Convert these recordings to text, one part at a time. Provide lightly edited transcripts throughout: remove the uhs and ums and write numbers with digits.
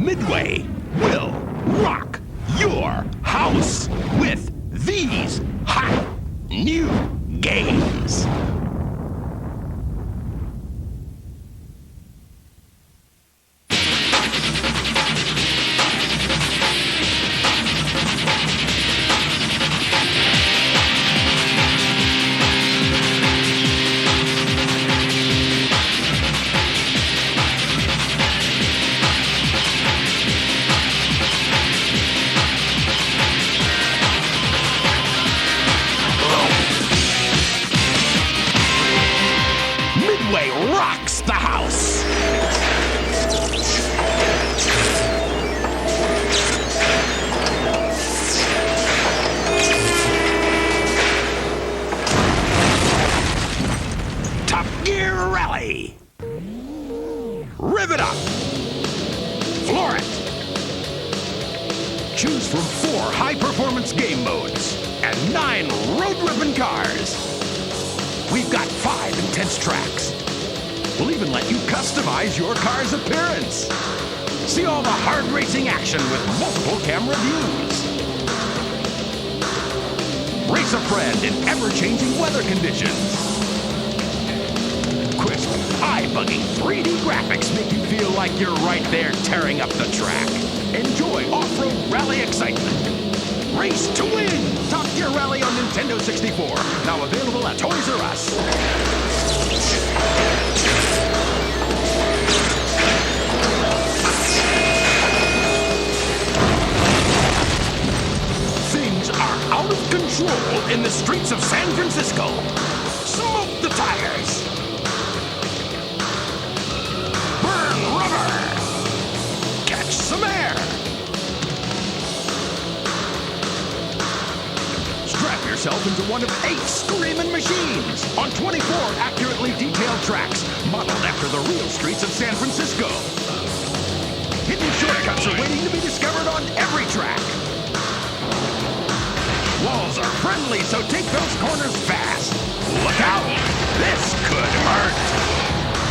Midway will rock your house with these hot new games. Midway rocks the house. Top Gear Rally. Rev it up. Floor it. Choose from 4 high-performance game modes and 9 road-ribbon cars. We've got 5 intense tracks. We'll even let you customize your car's appearance. See all the hard racing action with multiple camera views. Race a friend in ever-changing weather conditions. Crisp, eye-bugging 3D graphics make you feel like you're right there tearing up the track. Enjoy off-road rally excitement. Race to win! Top Gear Rally on Nintendo 64. Now available at Toys R Us. Things are out of control in the streets of San Francisco. Smoke the tires. Burn rubber. Catch some air. Strap yourself into one of 8 screaming machines on 24 accurately detailed tracks modeled after the real streets of San Francisco. Hidden shortcuts are waiting to be discovered on every track. Walls are friendly, so take those corners fast. Look out! This could hurt!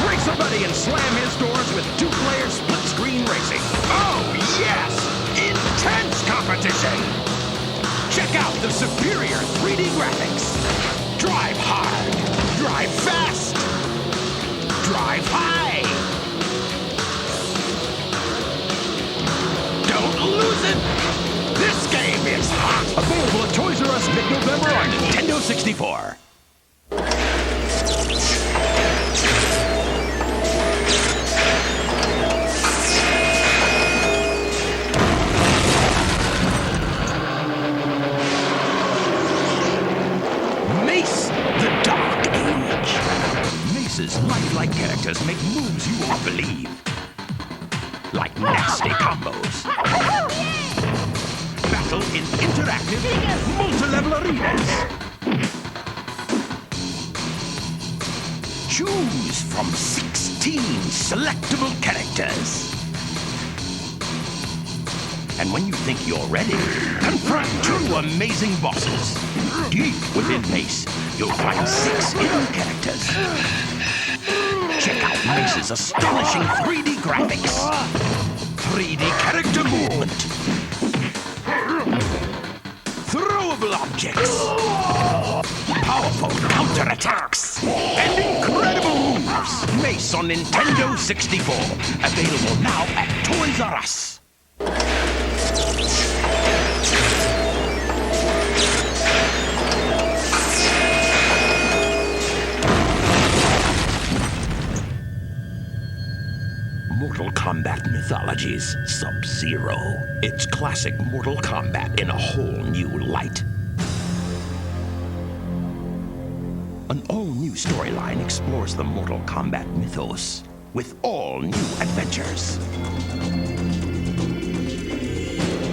Race a buddy and slam his doors with 2-player split-screen racing. Oh, yes! Intense competition! Check out the superior 3D graphics. Drive hard. Drive fast. Drive high. Don't lose it. This game is hot. Available at Toys R Us mid-November on Nintendo 64. Mace, the Dark Age. Mace's lifelike characters make moves you won't believe. Like nasty combos. Battle in interactive, multi-level arenas. Choose from 16 selectable characters. And when you think you're ready, confront 2 amazing bosses. Deep within Mace, you'll find 6 hidden characters. Check out Mace's astonishing 3D graphics. 3D character movement. Throwable objects. Powerful counterattacks. And incredible moves. Mace on Nintendo 64. Available now at Toys R Us. Mortal Kombat Mythologies Sub-Zero. It's classic Mortal Kombat in a whole new light. An all-new storyline explores the Mortal Kombat mythos with all new adventures.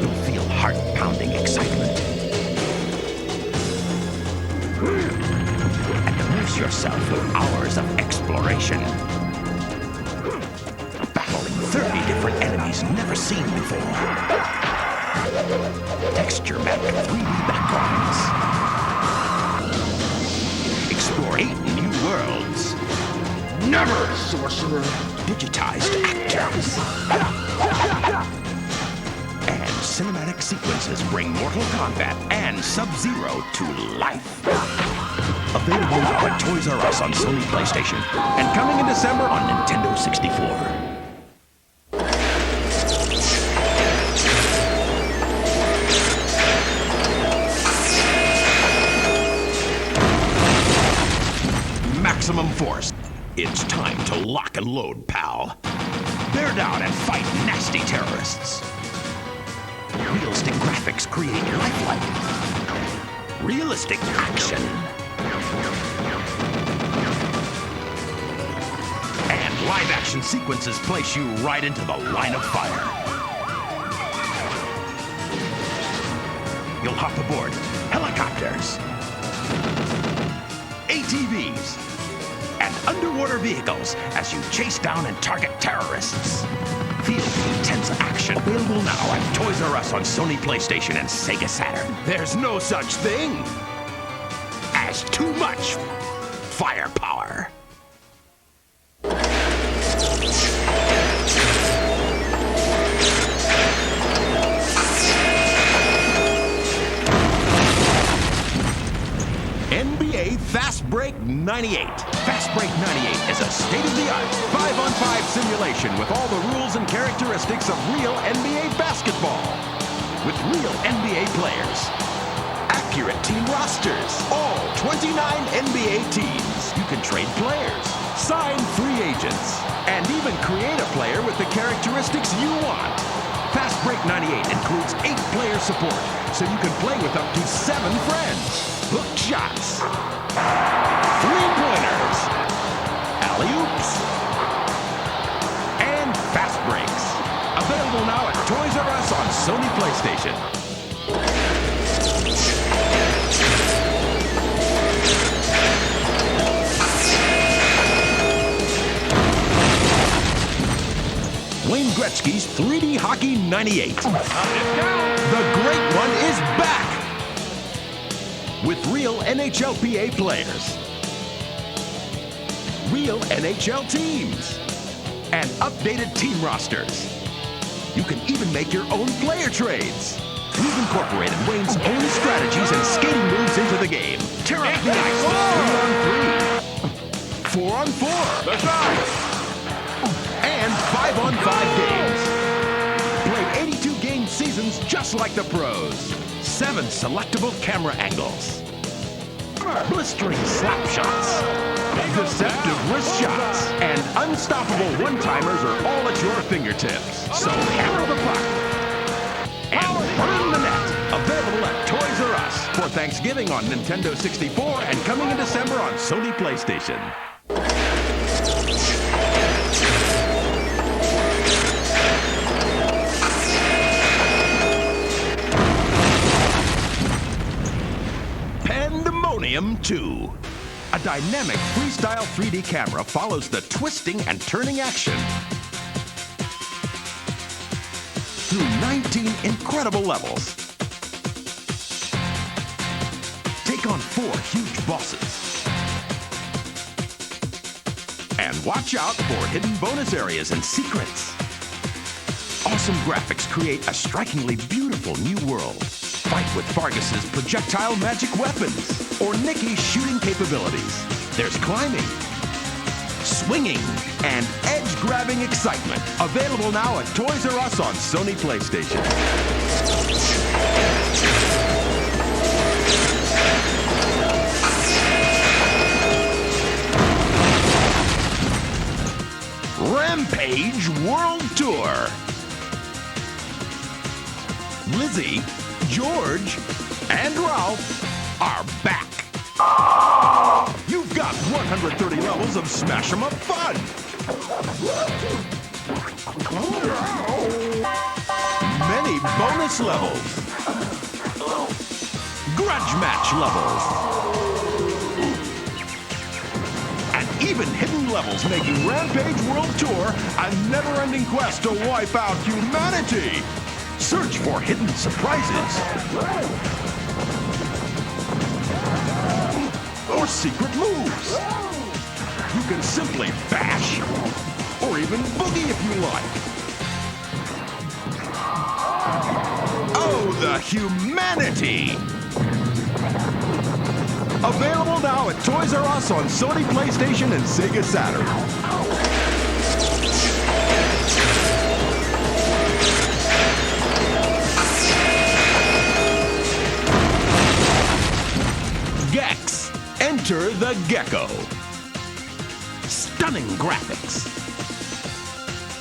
You'll feel heart-pounding excitement. And immerse yourself with hours of exploration. 30 different enemies never seen before. Texture-mapped 3D backgrounds. Explore 8 new worlds. Never, sorcerer! Digitized actors. And cinematic sequences bring Mortal Kombat and Sub-Zero to life. Available now at Toys R Us on Sony PlayStation, and coming in December on Nintendo 64. Maximum force. It's time to lock and load, pal. Bear down and fight nasty terrorists. Realistic graphics create lifelike. Realistic action. And live-action sequences place you right into the line of fire. You'll hop aboard helicopters, ATVs, and underwater vehicles as you chase down and target terrorists. Feel the intense action. Available now at Toys R Us on Sony PlayStation and Sega Saturn. There's no such thing as too much firepower. NBA Fastbreak 98. Fastbreak 98 is a state-of-the-art 5-on-5 simulation with all the rules and characteristics of real NBA basketball. With real NBA players, accurate team rosters, all 29 NBA teams. You can trade players, sign free agents, and even create a player with the characteristics you want. Fastbreak 98 includes 8-player support, so you can play with up to 7 friends. Hook shots, three-pointers, alley-oops, and fast breaks. Available now at Toys R Us on Sony PlayStation. Wayne Gretzky's 3D Hockey 98. The Great One is back! With real NHLPA players, real NHL teams, and updated team rosters. You can even make your own player trades. We've incorporated Wayne's own strategies and skating moves into the game. Tear up the ice with 3-on-3, 4-on-4, and 5-on-5 games. Play 82-game seasons just like the pros. 7 selectable camera angles, blistering slap shots, deceptive wrist shots, and unstoppable one-timers are all at your fingertips. So hammer the puck and burn the net. Available at Toys R Us for Thanksgiving on Nintendo 64 and coming in December on Sony PlayStation. Pandemonium 2. A dynamic freestyle 3D camera follows the twisting and turning action through 19 incredible levels. Take on 4 huge bosses. And watch out for hidden bonus areas and secrets. Awesome graphics create a strikingly beautiful new world. Fight with Fargus's projectile magic weapons or Nicky's shooting capabilities. There's climbing, swinging, and edge-grabbing excitement. Available now at Toys R Us on Sony PlayStation. Rampage World Tour. Lizzie, George, and Ralph are back. You've got 130 levels of smash 'em up fun. Many bonus levels. Grudge match levels. And even hidden levels making Rampage World Tour a never-ending quest to wipe out humanity. Search for hidden surprises or secret moves. You can simply bash, or even boogie if you like. Oh, the humanity! Available now at Toys R Us on Sony PlayStation and Sega Saturn. Gex, enter the Gecko. Stunning graphics.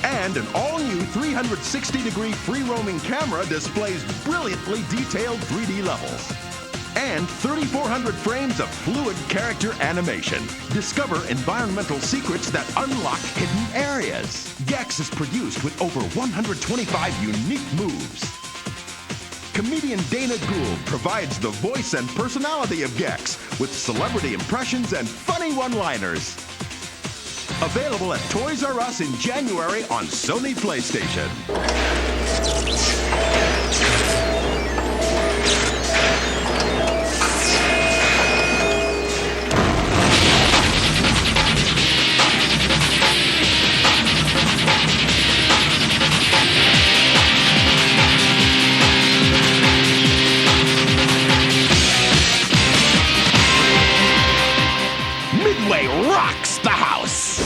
And an all-new 360-degree free-roaming camera displays brilliantly detailed 3D levels. And 3,400 frames of fluid character animation. Discover environmental secrets that unlock hidden areas. Gex is produced with over 125 unique moves. Comedian Dana Gould provides the voice and personality of Gex with celebrity impressions and funny one-liners. Available at Toys R Us in January on Sony PlayStation. Midway rocks the house!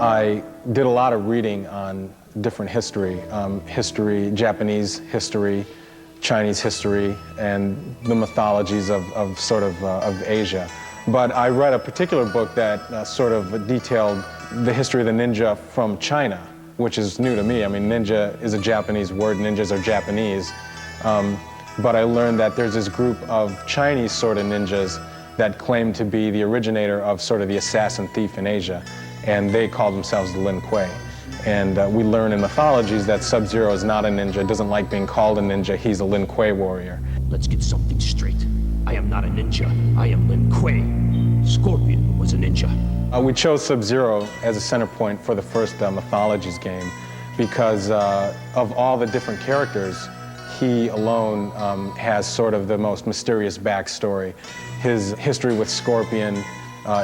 I did a lot of reading on different history, Japanese history, Chinese history, and the mythologies of Asia. But I read a particular book that sort of detailed the history of the ninja from China, which is new to me. I mean, ninja is a Japanese word, ninjas are Japanese. But I learned that there's this group of Chinese sort of ninjas that claim to be the originator of sort of the assassin thief in Asia. And they call themselves the Lin Kuei. And we learn in mythologies that Sub-Zero is not a ninja, doesn't like being called a ninja, he's a Lin Kuei warrior. Let's get something straight. I am not a ninja, I am Lin Kuei. Scorpion was a ninja. We chose Sub-Zero as a center point for the first mythologies game because of all the different characters, he alone has sort of the most mysterious backstory. His history with Scorpion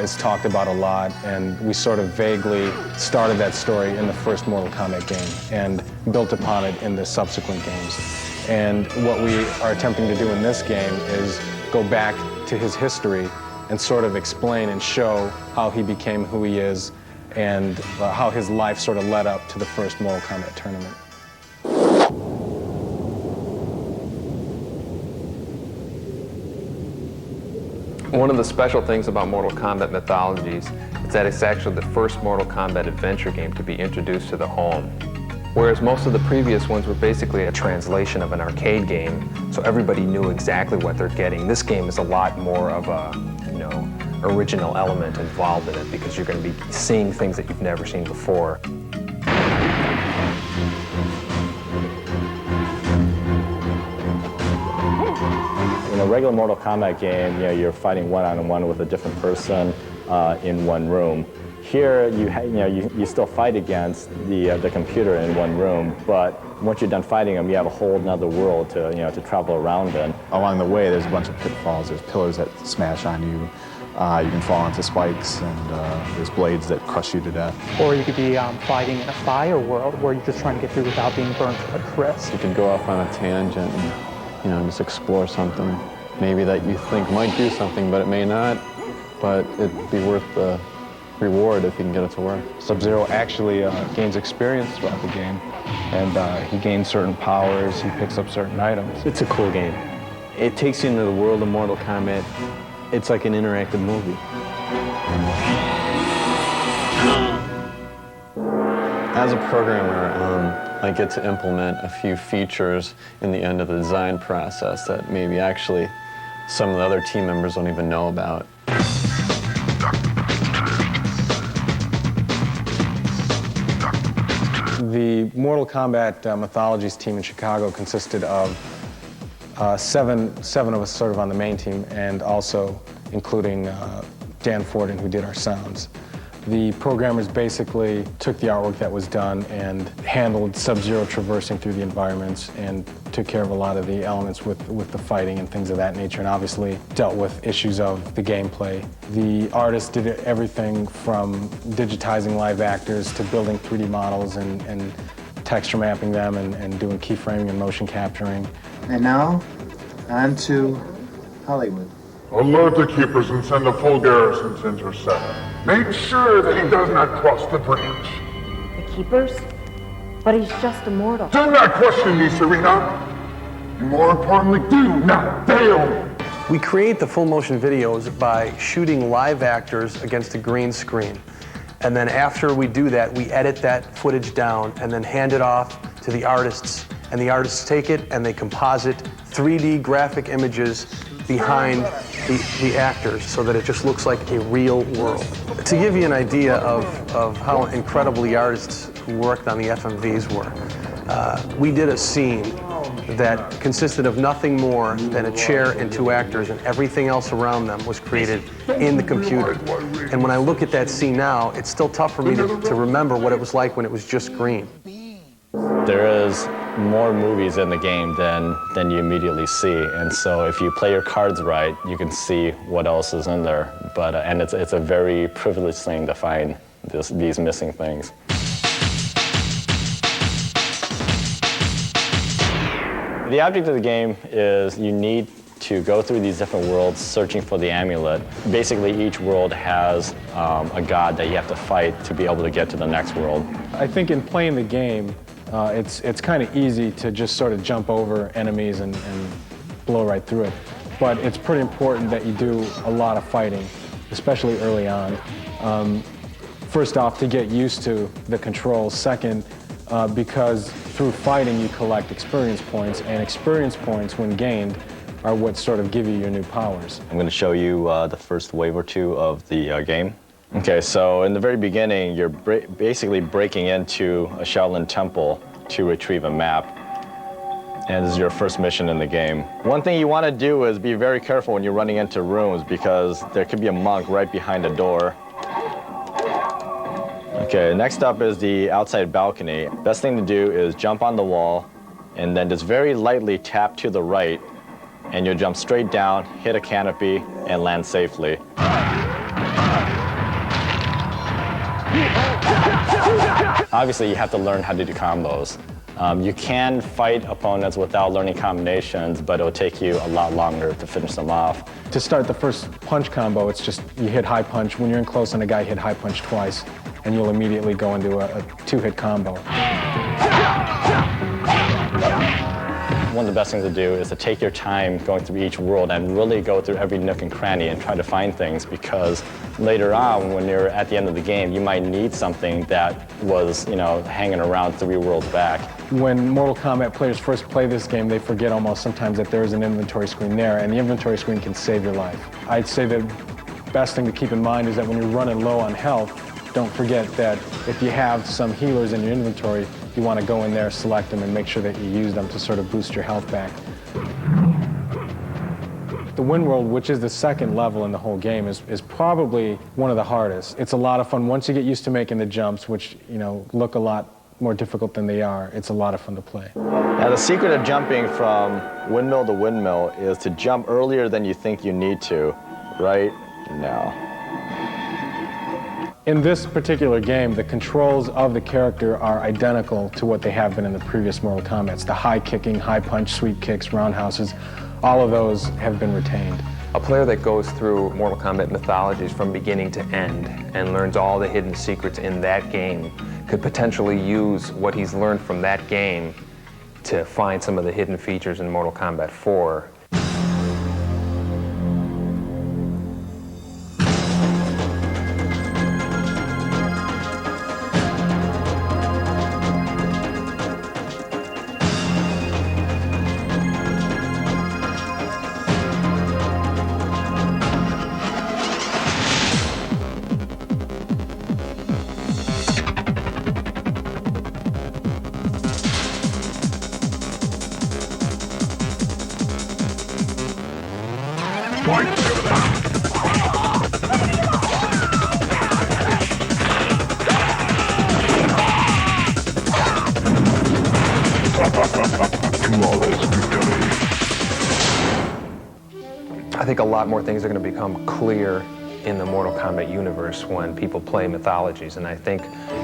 is talked about a lot, and we sort of vaguely started that story in the first Mortal Kombat game and built upon it in the subsequent games. And what we are attempting to do in this game is go back to his history and sort of explain and show how he became who he is and how his life sort of led up to the first Mortal Kombat tournament. One of the special things about Mortal Kombat Mythologies is that it's actually the first Mortal Kombat adventure game to be introduced to the home. Whereas most of the previous ones were basically a translation of an arcade game, so everybody knew exactly what they're getting. This game is a lot more of a, original element involved in it because you're going to be seeing things that you've never seen before. In a regular Mortal Kombat game, you're fighting one-on-one with a different person in one room. Here, you still fight against the computer in one room, but once you're done fighting them, you have a whole other world to travel around in. Along the way, there's a bunch of pitfalls. There's pillars that smash on you. You can fall into spikes, and there's blades that crush you to death. Or you could be fighting in a fire world where you're just trying to get through without being burnt to a crisp. You could go off on a tangent and just explore something maybe that you think might do something, but it may not. But it'd be worth the reward if you can get it to work. Sub-Zero actually gains experience throughout the game, and he gains certain powers, he picks up certain items. It's a cool game. It takes you into the world of Mortal Kombat. It's like an interactive movie. As a programmer, I get to implement a few features in the end of the design process that maybe actually some of the other team members don't even know about. The Mortal Kombat Mythologies team in Chicago consisted of seven of us sort of on the main team, and also including Dan Forden, who did our sounds. The programmers basically took the artwork that was done and handled Sub-Zero traversing through the environments and took care of a lot of the elements with the fighting and things of that nature, and obviously dealt with issues of the gameplay. The artists did everything from digitizing live actors to building 3D models and texture mapping them and doing keyframing and motion capturing. And now, on to Hollywood. Alert the keepers and send a full garrison to intercept. Make sure that he does not cross the breach. The keepers? But he's just immortal. Do not question me, Serena. And more importantly, do not fail. We create the full motion videos by shooting live actors against a green screen. And then after we do that, we edit that footage down and then hand it off to the artists. And the artists take it and they composite 3D graphic images behind the actors so that it just looks like a real world. To give you an idea of how incredible the artists who worked on the FMVs were, we did a scene that consisted of nothing more than a chair and two actors, and everything else around them was created in the computer. And when I look at that scene now, it's still tough for me to remember what it was like when it was just green. There is more movies in the game than you immediately see, and so if you play your cards right, you can see what else is in there. But and it's a very privileged thing to find these missing things. The object of the game is you need to go through these different worlds searching for the amulet. Basically, each world has a god that you have to fight to be able to get to the next world. I think in playing the game, it's kind of easy to just sort of jump over enemies and blow right through it. But it's pretty important that you do a lot of fighting, especially early on. First off, to get used to the controls. Second, because through fighting you collect experience points, and experience points, when gained, are what sort of give you your new powers. I'm going to show you the first wave or two of the game. Okay, so in the very beginning, you're basically breaking into a Shaolin temple to retrieve a map. And this is your first mission in the game. One thing you want to do is be very careful when you're running into rooms, because there could be a monk right behind a door. Okay, next up is the outside balcony. Best thing to do is jump on the wall and then just very lightly tap to the right, and you'll jump straight down, hit a canopy, and land safely. Obviously, you have to learn how to do combos. You can fight opponents without learning combinations, but it'll take you a lot longer to finish them off. To start the first punch combo, it's just you hit high punch. When you're in close on a guy, hit high punch twice, and you'll immediately go into a two-hit combo. One of the best things to do is to take your time going through each world and really go through every nook and cranny and try to find things, because later on, when you're at the end of the game, you might need something that was, hanging around 3 worlds back. When Mortal Kombat players first play this game, they forget almost sometimes that there is an inventory screen there, and the inventory screen can save your life. I'd say the best thing to keep in mind is that when you're running low on health, don't forget that if you have some healers in your inventory, you want to go in there, select them, and make sure that you use them to sort of boost your health back. The Wind World, which is the second level in the whole game, is probably one of the hardest. It's a lot of fun. Once you get used to making the jumps, which look a lot more difficult than they are, it's a lot of fun to play. Now, the secret of jumping from windmill to windmill is to jump earlier than you think you need to, right now. In this particular game, the controls of the character are identical to what they have been in the previous Mortal Kombats. The high kicking, high punch, sweep kicks, roundhouses, all of those have been retained. A player that goes through Mortal Kombat Mythologies from beginning to end and learns all the hidden secrets in that game could potentially use what he's learned from that game to find some of the hidden features in Mortal Kombat 4. I think a lot more things are going to become clear in the Mortal Kombat universe when people play Mythologies, and I think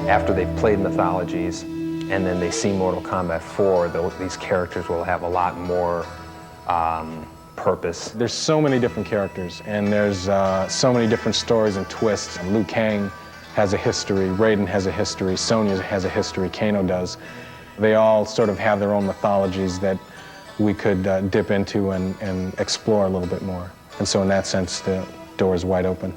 after they've played Mythologies and then they see Mortal Kombat 4, these characters will have a lot more purpose. There's so many different characters, and there's so many different stories and twists. Liu Kang has a history, Raiden has a history, Sonya has a history, Kano does. They all sort of have their own mythologies that we could dip into and explore a little bit more. And so in that sense, the door is wide open.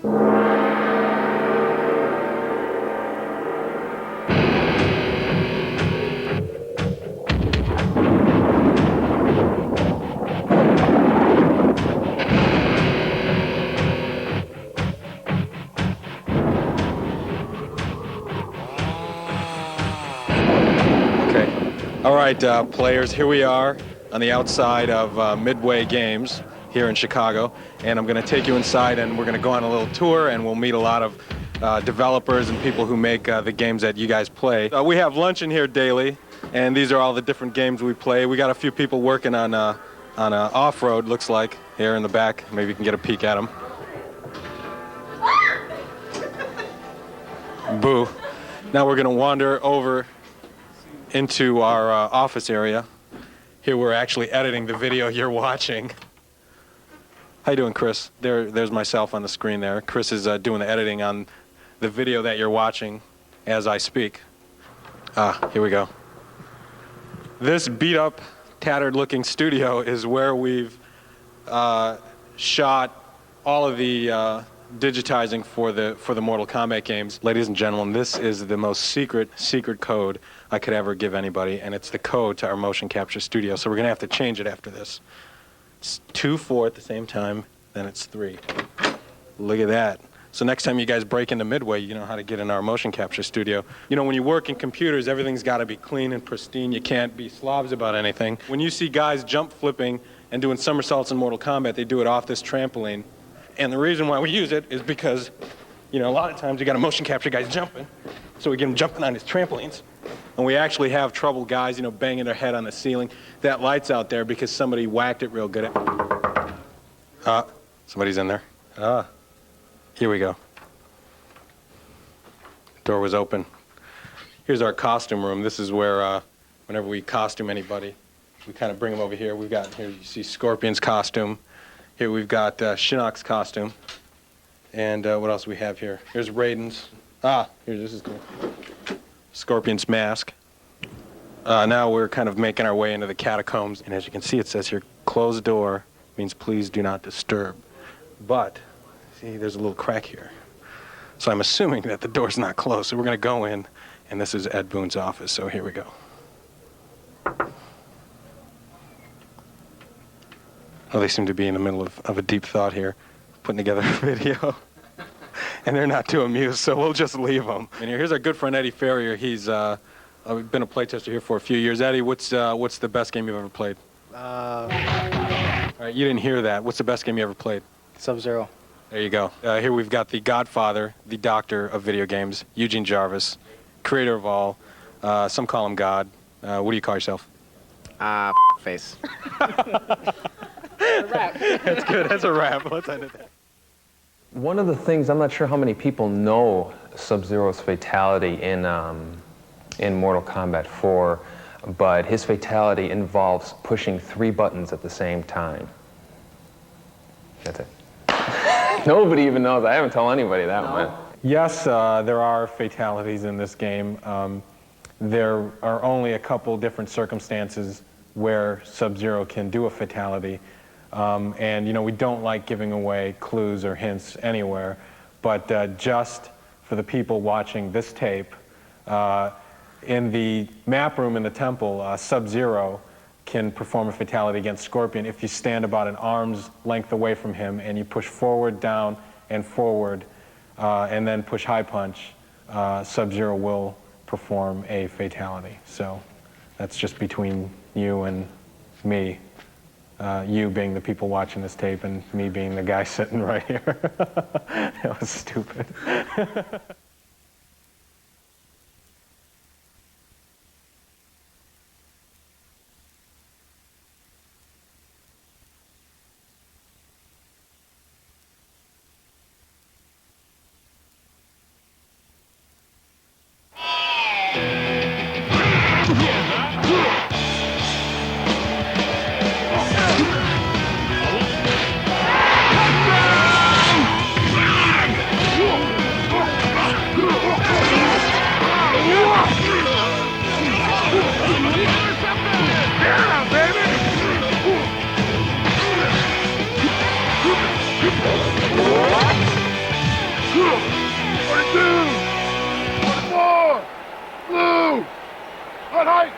All right, players, here we are on the outside of Midway Games here in Chicago, and I'm going to take you inside and we're going to go on a little tour and we'll meet a lot of developers and people who make the games that you guys play. We have lunch in here daily, and these are all the different games we play. We got a few people working on off-road, looks like, here in the back. Maybe you can get a peek at them. Boo. Now we're going to wander over into our office area. Here we're actually editing the video you're watching. How you doing, Chris? There's myself on the screen there. Chris is doing the editing on the video that you're watching as I speak. Here we go. This beat up, tattered looking studio is where we've shot all of the digitizing for the Mortal Kombat games. Ladies and gentlemen, this is the most secret code I could ever give anybody, and it's the code to our motion capture studio, so we're gonna have to change it after this. It's 2, 4 at the same time, then it's 3. Look at that. So next time you guys break into Midway, you know how to get in our motion capture studio. You know, when you work in computers, everything's gotta be clean and pristine. You can't be slobs about anything. When you see guys jump flipping and doing somersaults in Mortal Kombat, they do it off this trampoline. And the reason why we use it is because, you know, a lot of times you got a motion capture guys jumping, so we get them jumping on his trampolines. And we actually have trouble guys, you know, banging their head on the ceiling. That light's out there because somebody whacked it real good. Somebody's in there. Here we go. Door was open. Here's our costume room. This is where, whenever we costume anybody, we kind of bring them over here. We've got, here you see Scorpion's costume. Here we've got Shinnok's costume. And what else do we have here? Here's Raiden's. Here, this is cool. Scorpion's mask. Now we're kind of making our way into the catacombs. And as you can see, it says here, closed door means please do not disturb. But, see, there's a little crack here. So I'm assuming that the door's not closed. So we're going to go in, and this is Ed Boon's office. So here we go. Oh, they seem to be in the middle of a deep thought here, putting together a video. And they're not too amused, so we'll just leave them. And here's our good friend Eddie Ferrier. He's been a playtester here for a few years. Eddie, what's the best game you've ever played? All right, you didn't hear that. What's the best game you ever played? Sub-Zero. There you go. Here we've got the godfather, the doctor of video games, Eugene Jarvis, creator of all. Some call him God. What do you call yourself? Face. That's good. That's a wrap. Let's end it there. One of the things, I'm not sure how many people know Sub-Zero's fatality in Mortal Kombat 4, but his fatality involves pushing 3 buttons at the same time. That's it. Nobody even knows. I haven't told anybody that one. Yes, there are fatalities in this game. There are only a couple different circumstances where Sub-Zero can do a fatality. And, you know, we don't like giving away clues or hints anywhere. But just for the people watching this tape, in the map room in the temple, Sub-Zero can perform a fatality against Scorpion if you stand about an arm's length away from him and you push forward, down, and forward, and then push high punch. Sub-Zero will perform a fatality. So that's just between you and me. You being the people watching this tape and me being the guy sitting right here. That was stupid. Blue! On height!